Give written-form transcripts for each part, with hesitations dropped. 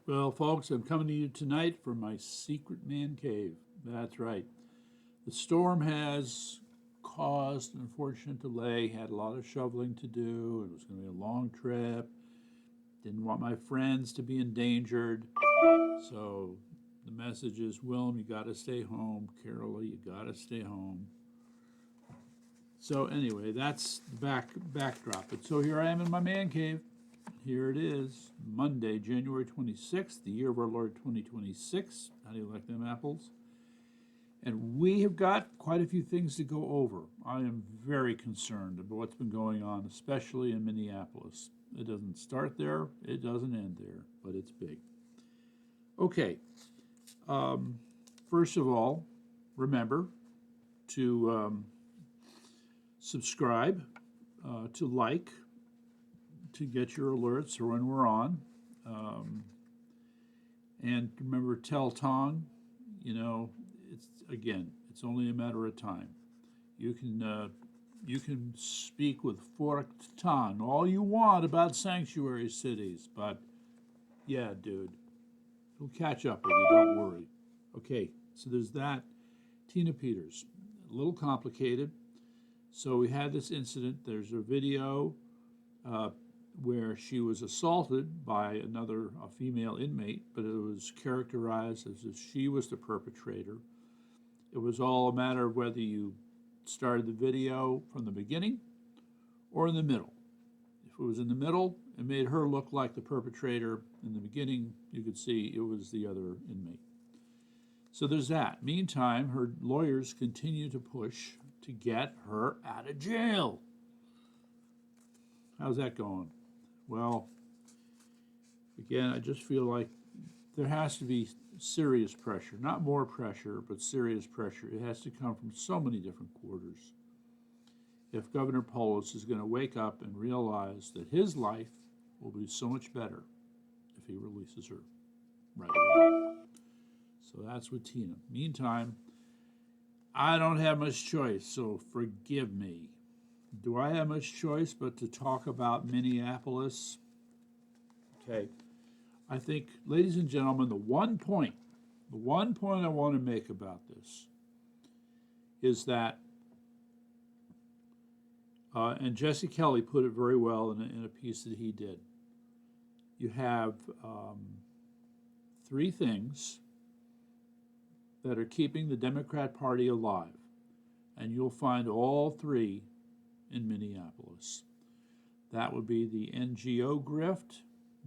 Well, folks, I'm coming to you tonight from my secret man cave. That's right. The storm has caused an unfortunate delay, had a lot of shoveling to do. It was going to be a long trip. Didn't want my friends to be endangered. So the message is, Willem, you got to stay home. Carolee, you got to stay home. So anyway, that's the backdrop. But so here I am in my man cave. Here it is, Monday, January 26th, the year of our Lord 2026. How do you like them apples? And we have got quite a few things to go over. I am very concerned about what's been going on, especially in Minneapolis. It doesn't start there, it doesn't end there, but it's big. Okay, first of all, remember to subscribe, to like, to get your alerts for when we're on. And remember, tell Tong, it's only a matter of time. You can speak with forked tongue all you want about sanctuary cities, but yeah, dude, it'll catch up with you, don't worry. Okay, so there's that. Tina Peters, a little complicated. So we had this incident. There's a video where she was assaulted by a female inmate, but it was characterized as if she was the perpetrator. It was all a matter of whether you started the video from the beginning or in the middle. If it was in the middle, it made her look like the perpetrator. In the beginning, you could see it was the other inmate. So there's that. Meantime, her lawyers continue to push to get her out of jail. How's that going? Well, again, I just feel like there has to be serious pressure, not more pressure, but serious pressure. It has to come from so many different quarters. If Governor Polis is going to wake up and realize that his life will be so much better if he releases her right away. So that's with Tina. Meantime, I don't have much choice, so forgive me. Do I have much choice but to talk about Minneapolis? Okay. I think, ladies and gentlemen, the one point I want to make about this is that, and Jesse Kelly put it very well in a piece that he did. You have three things that are keeping the Democrat Party alive, and you'll find all three in Minneapolis. That would be the NGO grift,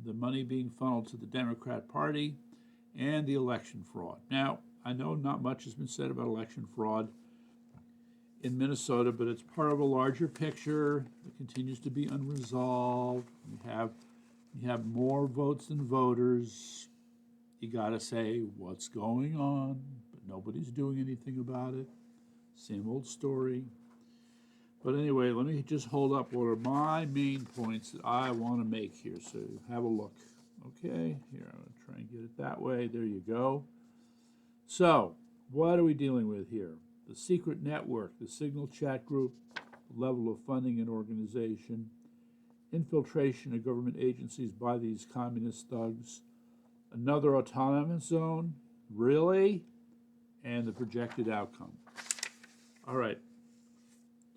the money being funneled to the Democrat Party, and the election fraud. Now, I know not much has been said about election fraud in Minnesota, but it's part of a larger picture that continues to be unresolved. You have more votes than voters. You gotta say what's going on, but nobody's doing anything about it. Same old story. But anyway, let me just hold up what are my main points that I want to make here. So have a look. Okay, here, I'm going to try and get it that way. There you go. So, what are we dealing with here? The secret network, the signal chat group, level of funding and organization, infiltration of government agencies by these communist thugs, another autonomous zone, really? And the projected outcome. All right.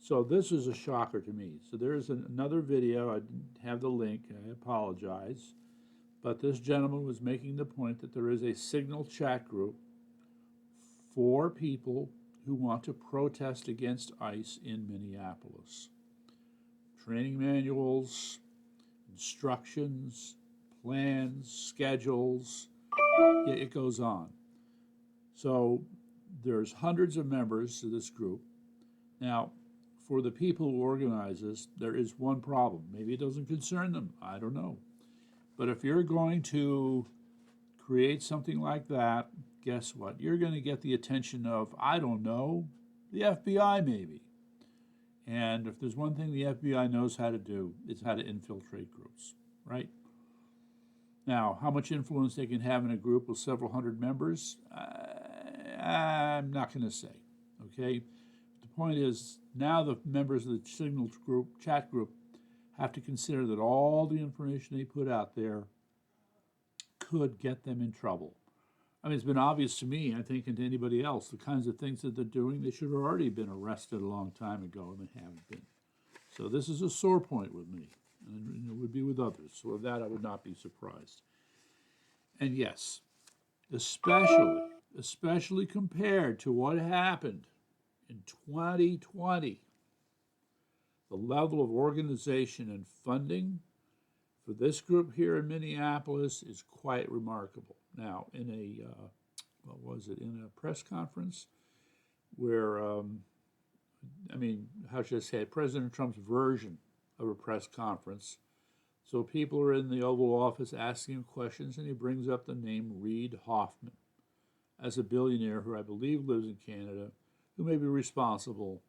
So this is a shocker to me. So there's another video. I didn't have the link. I apologize. But this gentleman was making the point that there is a signal chat group for people who want to protest against ICE in Minneapolis. Training manuals, instructions, plans, schedules. Yeah, it goes on. So there's hundreds of members to this group. Now, for the people who organize this, there is one problem. Maybe it doesn't concern them. I don't know. But if you're going to create something like that, guess what? You're going to get the attention of, I don't know, the FBI maybe. And if there's one thing the FBI knows how to do, it's how to infiltrate groups, right? Now, how much influence they can have in a group with several hundred members, I'm not going to say, okay? The point is, now the members of the Signal group, chat group, have to consider that all the information they put out there could get them in trouble. I mean, it's been obvious to me, I think, and to anybody else, the kinds of things that they're doing, they should have already been arrested a long time ago, and they haven't been. So this is a sore point with me, and it would be with others. So with that, I would not be surprised. And yes, especially compared to what happened in 2020, the level of organization and funding for this group here in Minneapolis is quite remarkable. Now, in a in a press conference where, how should I say it, President Trump's version of a press conference. So people are in the Oval Office asking him questions, and he brings up the name Reid Hoffman as a billionaire who I believe lives in Canada, who may be responsible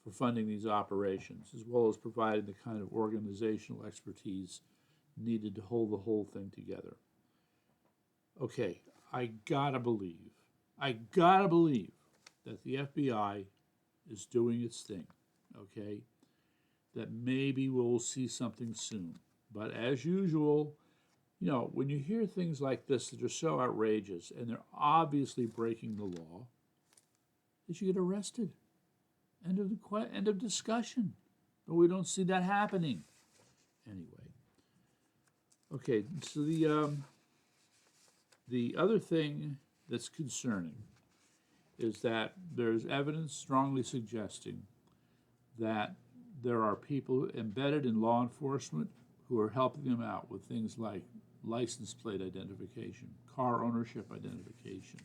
for funding these operations, as well as providing the kind of organizational expertise needed to hold the whole thing together. Okay, I gotta believe that the FBI is doing its thing, okay? That maybe we'll see something soon. But as usual, when you hear things like this that are so outrageous and they're obviously breaking the law, they should get arrested. End of discussion. But we don't see that happening. Anyway. Okay, so the other thing that's concerning is that there's evidence strongly suggesting that there are people embedded in law enforcement who are helping them out with things like license plate identification, car ownership identification,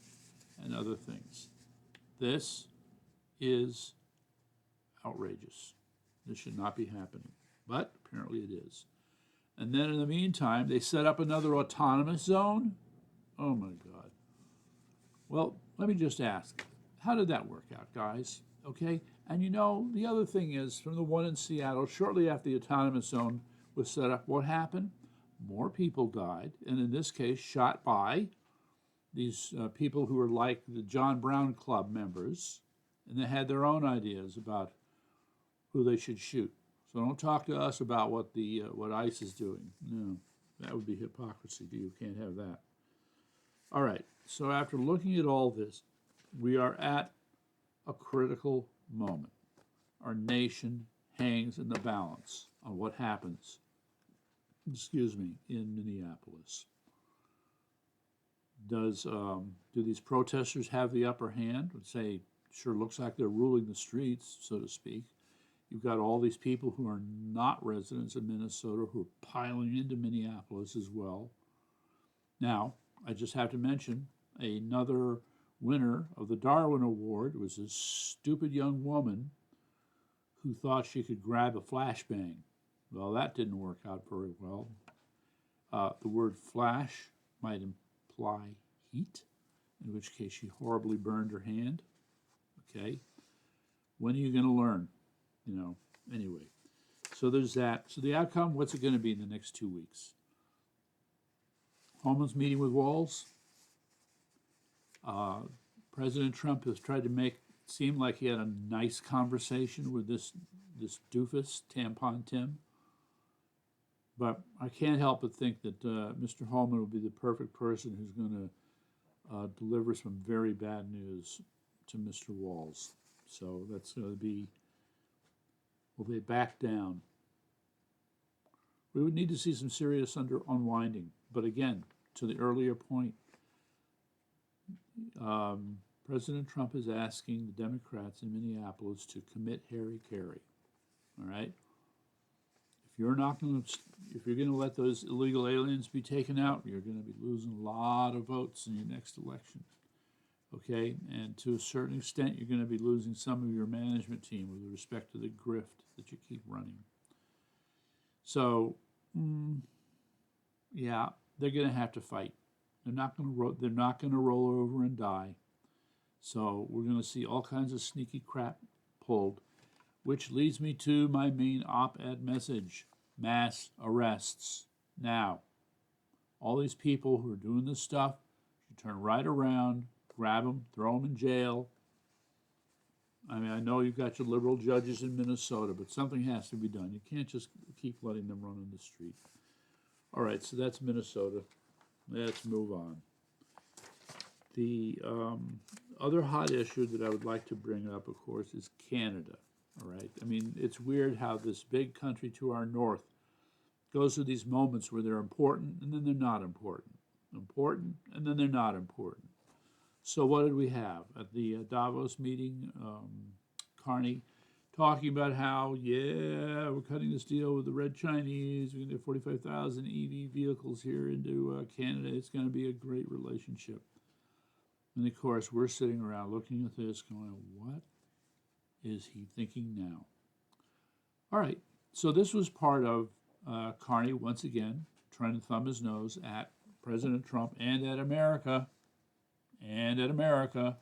and other things. This is outrageous. This should not be happening, but apparently it is. And then in the meantime, they set up another autonomous zone. Oh my God. Well, let me just ask, how did that work out, guys? Okay? And the other thing is, from the one in Seattle, shortly after the autonomous zone was set up, what happened? More people died, and in this case, shot by these people who were like the John Brown Club members, and they had their own ideas about who they should shoot. So don't talk to us about what ICE is doing. No, that would be hypocrisy. You can't have that. All right, so after looking at all this, we are at a critical moment. Our nation hangs in the balance on what happens, in Minneapolis. Do these protesters have the upper hand? Would say, sure looks like they're ruling the streets, so to speak. You've got all these people who are not residents of Minnesota who are piling into Minneapolis as well. Now, I just have to mention another winner of the Darwin Award was this stupid young woman who thought she could grab a flashbang. Well, that didn't work out very well. The word flash might imply heat, in which case she horribly burned her hand. Okay? When are you going to learn? Anyway. So there's that. So the outcome, what's it going to be in the next 2 weeks? Holman's meeting with Walz. President Trump has tried to make it seem like he had a nice conversation with this doofus, Tampon Tim. But I can't help but think that Mr. Holman will be the perfect person who's going to deliver some very bad news to Mr. Walz. So that's going to be, will they back down? We would need to see some serious unwinding. But again, to the earlier point, President Trump is asking the Democrats in Minneapolis to commit Harry Carey. All right? If you're going to let those illegal aliens be taken out, you're going to be losing a lot of votes in your next election. Okay? And to a certain extent, you're going to be losing some of your management team with respect to the grift that you keep running. So, yeah, they're going to have to fight. They're not going to roll over and die. So we're going to see all kinds of sneaky crap pulled, which leads me to my main op-ed message: mass arrests now. All these people who are doing this stuff should turn right around, grab them, throw them in jail. I mean, I know you've got your liberal judges in Minnesota, but something has to be done. You can't just keep letting them run in the street. All right, so that's Minnesota. let's move on. The other hot issue that I would like to bring up, of course, is Canada. All right. I mean, it's weird how this big country to our north goes through these moments where they're important and then they're not important. Important and then they're not important. So, what did we have at the Davos meeting? Carney talking about how, yeah, we're cutting this deal with the Red Chinese. We're going to get 45,000 EV vehicles here into Canada. It's going to be a great relationship. And of course, we're sitting around looking at this going, what is he thinking now? All right, so this was part of Carney, once again, trying to thumb his nose at President Trump and at America. And at America.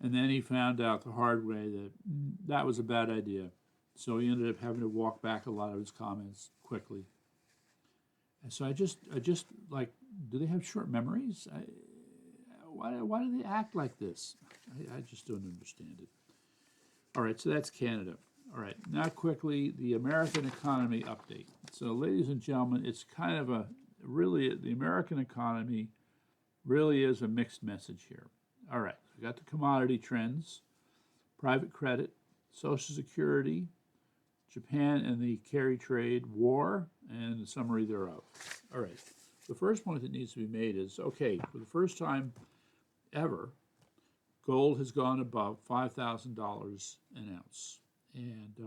And then he found out the hard way that that was a bad idea. So he ended up having to walk back a lot of his comments quickly. And so I just like, do they have short memories? Why do they act like this? I just don't understand it. All right, so that's Canada. All right, now quickly, the American economy update. So ladies and gentlemen, it's kind of really, the American economy really is a mixed message here. All right, we got the commodity trends, private credit, Social Security, Japan and the carry trade, war, and the summary thereof. All right, the first point that needs to be made is, okay, for the first time ever, gold has gone above $5,000 an ounce. And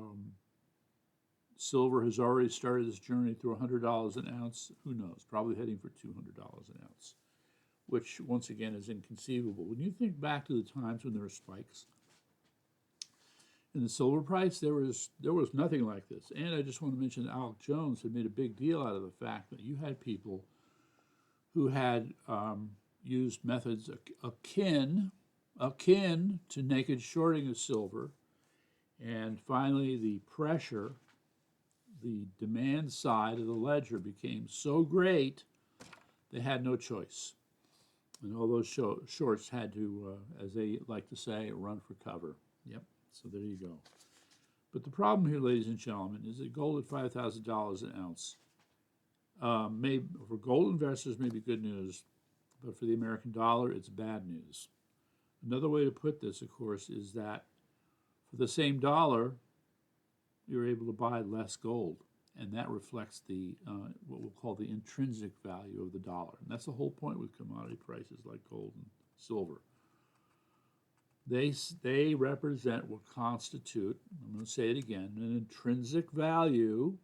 silver has already started this journey through $100 an ounce. Who knows? Probably heading for $200 an ounce, which once again is inconceivable. When you think back to the times when there were spikes in the silver price, there was nothing like this. And I just want to mention that Alex Jones had made a big deal out of the fact that you had people who had used methods akin to naked shorting of silver. And finally, the pressure, the demand side of the ledger became so great, they had no choice. And all those shorts had to, as they like to say, run for cover. Yep, so there you go. But the problem here, ladies and gentlemen, is that gold at $5,000 an ounce, for gold investors, may be good news, but for the American dollar, it's bad news. Another way to put this, of course, is that for the same dollar, you're able to buy less gold, and that reflects the what we'll call the intrinsic value of the dollar. And that's the whole point with commodity prices like gold and silver. They represent what constitute, I'm going to say it again, an intrinsic value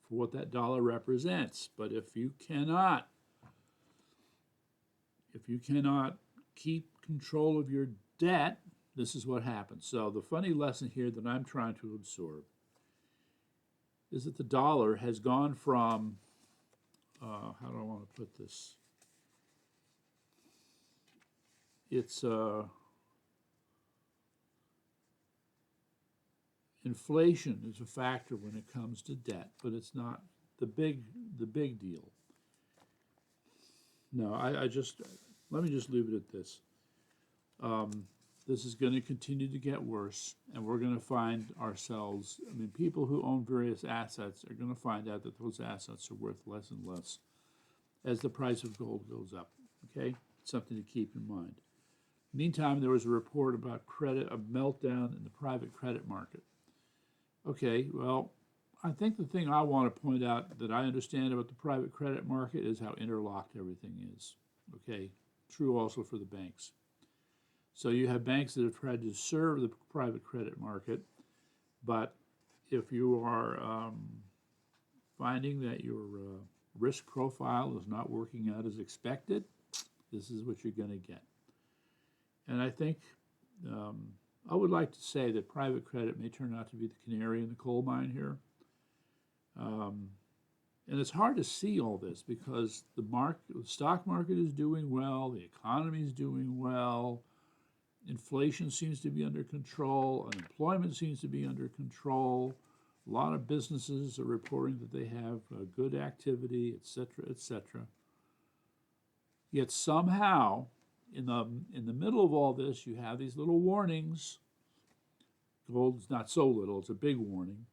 for what that dollar represents. But if you cannot keep control of your debt, this is what happens. So the funny lesson here that I'm trying to absorb is that the dollar has gone from, how do I want to put this? It's inflation is a factor when it comes to debt, but it's not the big deal. No, let me just leave it at this. This is going to continue to get worse, and we're going to find ourselves, people who own various assets are going to find out that those assets are worth less and less as the price of gold goes up, okay? Something to keep in mind. Meantime, there was a report about a meltdown in the private credit market. Okay, well, I think the thing I want to point out that I understand about the private credit market is how interlocked everything is, okay? True also for the banks. So you have banks that have tried to serve the private credit market, but if you are finding that your risk profile is not working out as expected, this is what you're going to get. And I think I would like to say that private credit may turn out to be the canary in the coal mine here. And it's hard to see all this because the stock market is doing well, the economy is doing well, inflation seems to be under control, unemployment seems to be under control. A lot of businesses are reporting that they have good activity, et cetera, et cetera. Yet somehow, in the middle of all this, you have these little warnings. Gold's not so little, it's a big warning.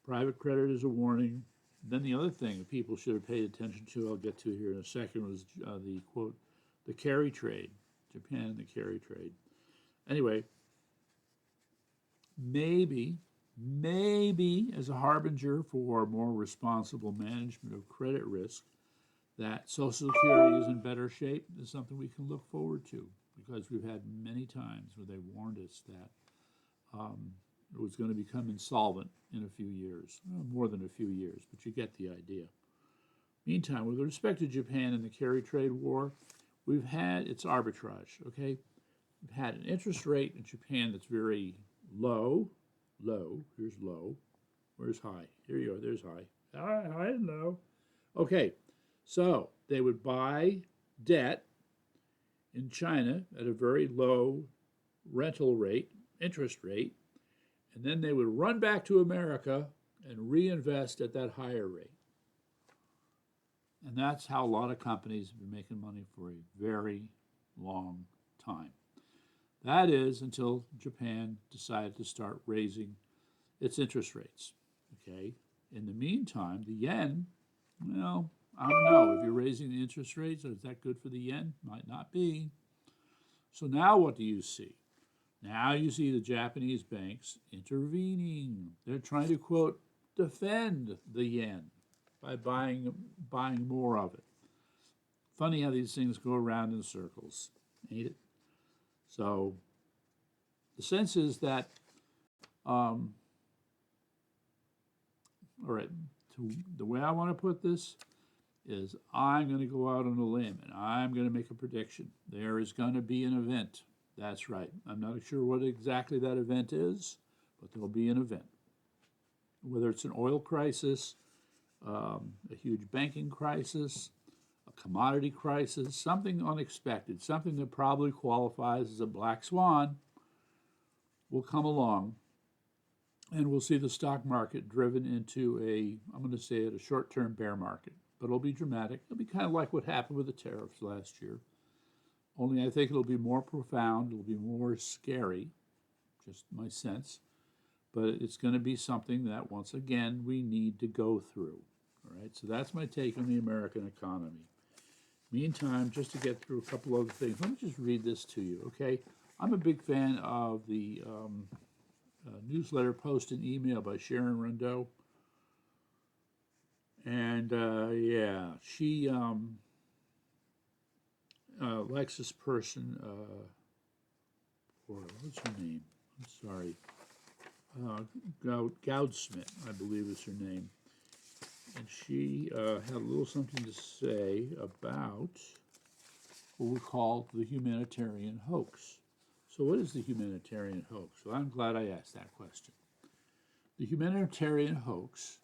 Private credit is a warning. Then the other thing that people should have paid attention to, I'll get to here in a second, was the quote, the carry trade, Japan and the carry trade. Anyway, maybe as a harbinger for more responsible management of credit risk, that Social Security is in better shape is something we can look forward to, because we've had many times where they warned us that it was going to become insolvent in a few years, well, more than a few years, but you get the idea. Meantime, with respect to Japan and the carry trade war, we've had its arbitrage, okay? We've had an interest rate in Japan that's very low, here's low, where's high? Here you go, there's high. High and low. Okay, so they would buy debt in China at a very low rental rate, interest rate, and then they would run back to America and reinvest at that higher rate. And that's how a lot of companies have been making money for a very long time. That is until Japan decided to start raising its interest rates. Okay. In the meantime, the yen, well, I don't know. If you're raising the interest rates, is that good for the yen? Might not be. So now what do you see? Now you see the Japanese banks intervening. They're trying to, quote, defend the yen by buying more of it. Funny how these things go around in circles, ain't it? So the sense is that, all right, the way I want to put this is I'm going to go out on a limb and I'm going to make a prediction. There is going to be an event. That's right. I'm not sure what exactly that event is, but there'll be an event. Whether it's an oil crisis, a huge banking crisis, a commodity crisis, something unexpected, something that probably qualifies as a black swan will come along, and we'll see the stock market driven into I'm going to say it, a short-term bear market. But it'll be dramatic. It'll be kind of like what happened with the tariffs last year. Only I think it'll be more profound, it'll be more scary, just my sense. But it's going to be something that, once again, we need to go through. All right, so that's my take on the American economy. Meantime, just to get through a couple other things, let me just read this to you, okay? I'm a big fan of the newsletter Post and Email by Sharon Rondeau. And, yeah, she likes this person, what's her name? I'm sorry. Goudsmith, I believe is her name. And she had a little something to say about what we call the humanitarian hoax. So what is the humanitarian hoax? Well, I'm glad I asked that question. The humanitarian hoax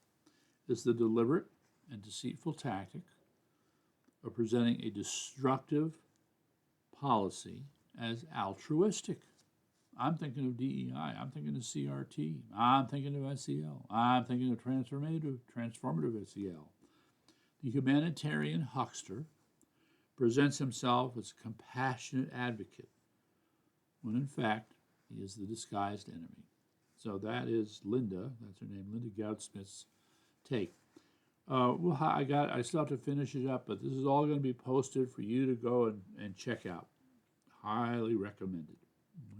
is the deliberate and deceitful tactic of presenting a destructive policy as altruistic. I'm thinking of DEI. I'm thinking of CRT. I'm thinking of SEL. I'm thinking of transformative SEL. The humanitarian huckster presents himself as a compassionate advocate, when in fact he is the disguised enemy. So that is Linda, that's her name, Linda Goudsmith's take. Well, I still have to finish it up, but this is all going to be posted for you to go and check out. Highly recommended.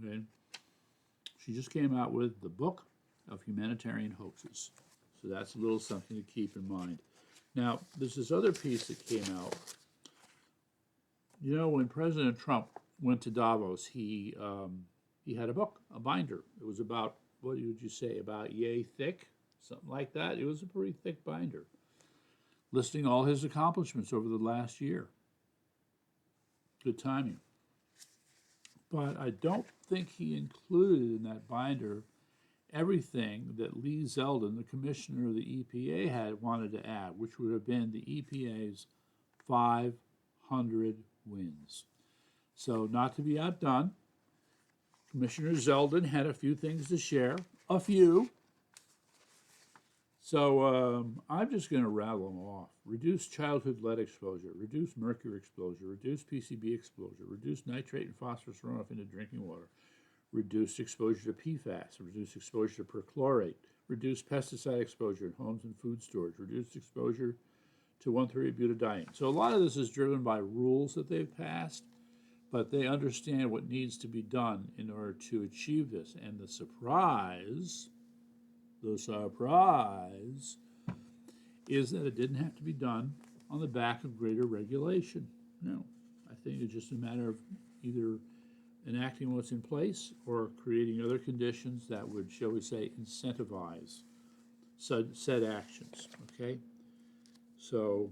Okay. She just came out with the book of humanitarian hoaxes. So that's a little something to keep in mind. Now, there's this other piece that came out. You know, when President Trump went to Davos, he had a book, a binder. It was about, what would you say, about yay thick? Something like that. It was a pretty thick binder, listing all his accomplishments over the last year. Good timing. But I don't think he included in that binder everything that Lee Zeldin, the commissioner of the EPA, had wanted to add, which would have been the EPA's 500 wins. So, not to be outdone, Commissioner Zeldin had a few things to share, a few. So I'm just going to rattle them off. Reduce childhood lead exposure, reduce mercury exposure, reduce PCB exposure, reduce nitrate and phosphorus runoff into drinking water, reduce exposure to PFAS, reduce exposure to perchlorate, reduced pesticide exposure in homes and food storage, reduced exposure to 1,3-butadiene. So a lot of this is driven by rules that they've passed, but they understand what needs to be done in order to achieve this. And the surprise is that it didn't have to be done on the back of greater regulation. No, I think it's just a matter of either enacting what's in place or creating other conditions that would, shall we say, incentivize said actions, okay? So,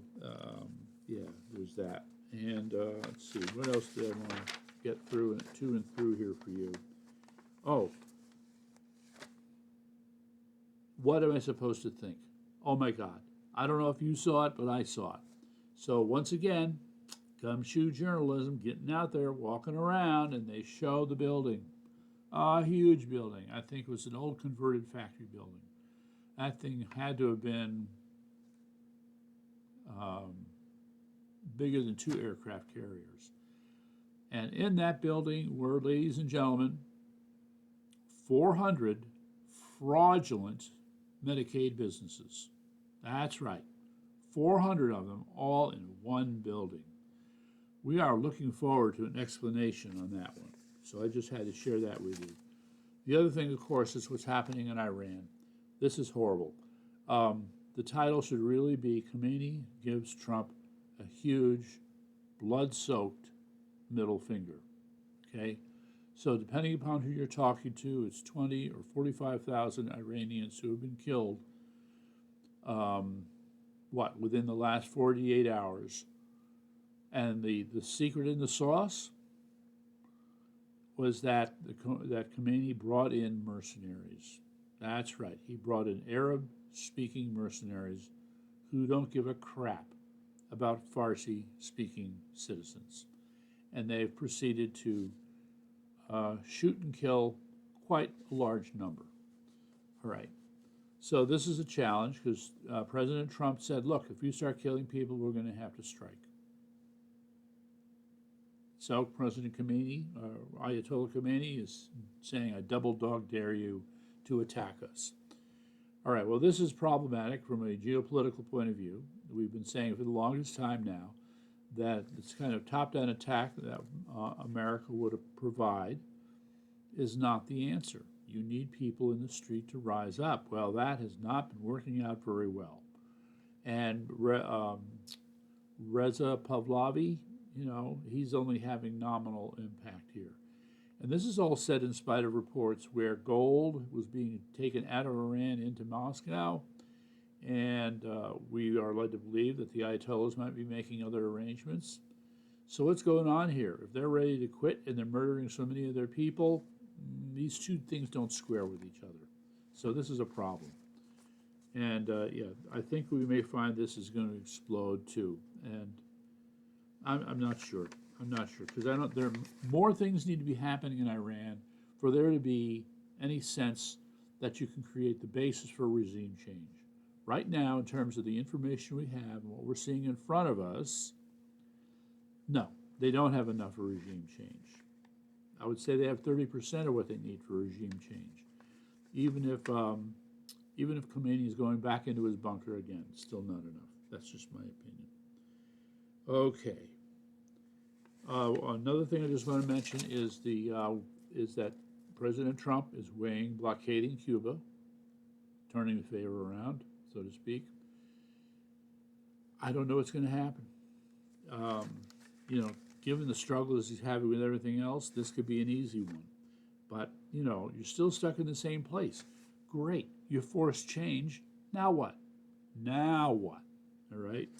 yeah, there's that. And let's see, what else did I want to get through and through here for you? Oh, what am I supposed to think? Oh my God, I don't know if you saw it, but I saw it. So once again, gumshoe journalism, getting out there, walking around, and they show the building. A huge building. I think it was an old converted factory building. That thing had to have been bigger than 2 aircraft carriers. And in that building were, ladies and gentlemen, 400 fraudulent Medicaid businesses. That's right, 400 of them all in one building. We are looking forward to an explanation on that one. So I just had to share that with you. The other thing, of course, is what's happening in Iran. This is horrible. The title should really be Khomeini gives Trump a huge, blood-soaked middle finger. Okay? So depending upon who you're talking to, it's 20 or 45,000 Iranians who have been killed, within the last 48 hours. And the secret in the sauce was that that Khomeini brought in mercenaries. That's right. He brought in Arab-speaking mercenaries who don't give a crap about Farsi-speaking citizens. And they've proceeded to shoot and kill quite a large number. All right. So this is a challenge because President Trump said, look, if you start killing people, we're going to have to strike. So President Khomeini, Ayatollah Khomeini, is saying, I double dog dare you to attack us. All right, well, this is problematic from a geopolitical point of view. We've been saying for the longest time now that this kind of top-down attack that America would provide is not the answer. You need people in the street to rise up. Well, that has not been working out very well. And Reza Pahlavi, he's only having nominal impact here. And this is all said in spite of reports where gold was being taken out of Iran into Moscow, and we are led to believe that the Ayatollahs might be making other arrangements. So what's going on here? If they're ready to quit and they're murdering so many of their people, these two things don't square with each other. So this is a problem. And I think we may find this is going to explode too. And I'm not sure. I'm not sure because there more things need to be happening in Iran for there to be any sense that you can create the basis for regime change. Right now, in terms of the information we have and what we're seeing in front of us, no, they don't have enough for regime change. I would say they have 30% of what they need for regime change. Even if Khomeini is going back into his bunker again, it's still not enough. That's just my opinion. Okay. Another thing I just want to mention is that President Trump is weighing blockading Cuba, turning the favor around, so to speak. I don't know what's going to happen. Given the struggles he's having with everything else, this could be an easy one. But, you're still stuck in the same place. Great. You forced change. Now what? Now what? All right?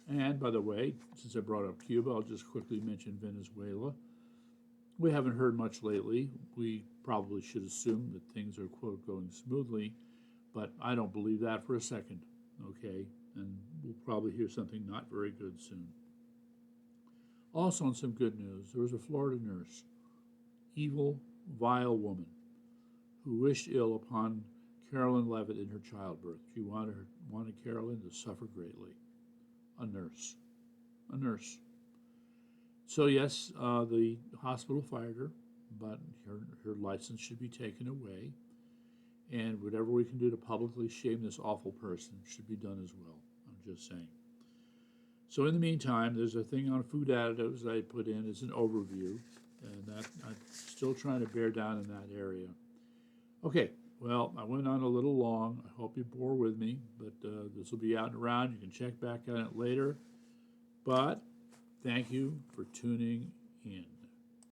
And, by the way, since I brought up Cuba, I'll just quickly mention Venezuela. We haven't heard much lately. We probably should assume that things are, quote, going smoothly, but I don't believe that for a second, okay? And we'll probably hear something not very good soon. Also, on some good news, there was a Florida nurse, evil, vile woman, who wished ill upon Carolyn Levitt in her childbirth. She wanted Carolyn to suffer greatly. A nurse. So yes, the hospital fired her, but her license should be taken away. And whatever we can do to publicly shame this awful person should be done as well. I'm just saying. So in the meantime, there's a thing on food additives that I put in as an overview, and that I'm still trying to bear down in that area. Okay, well, I went on a little long. I hope you bore with me, but this will be out and around. You can check back on it later. But thank you for tuning in.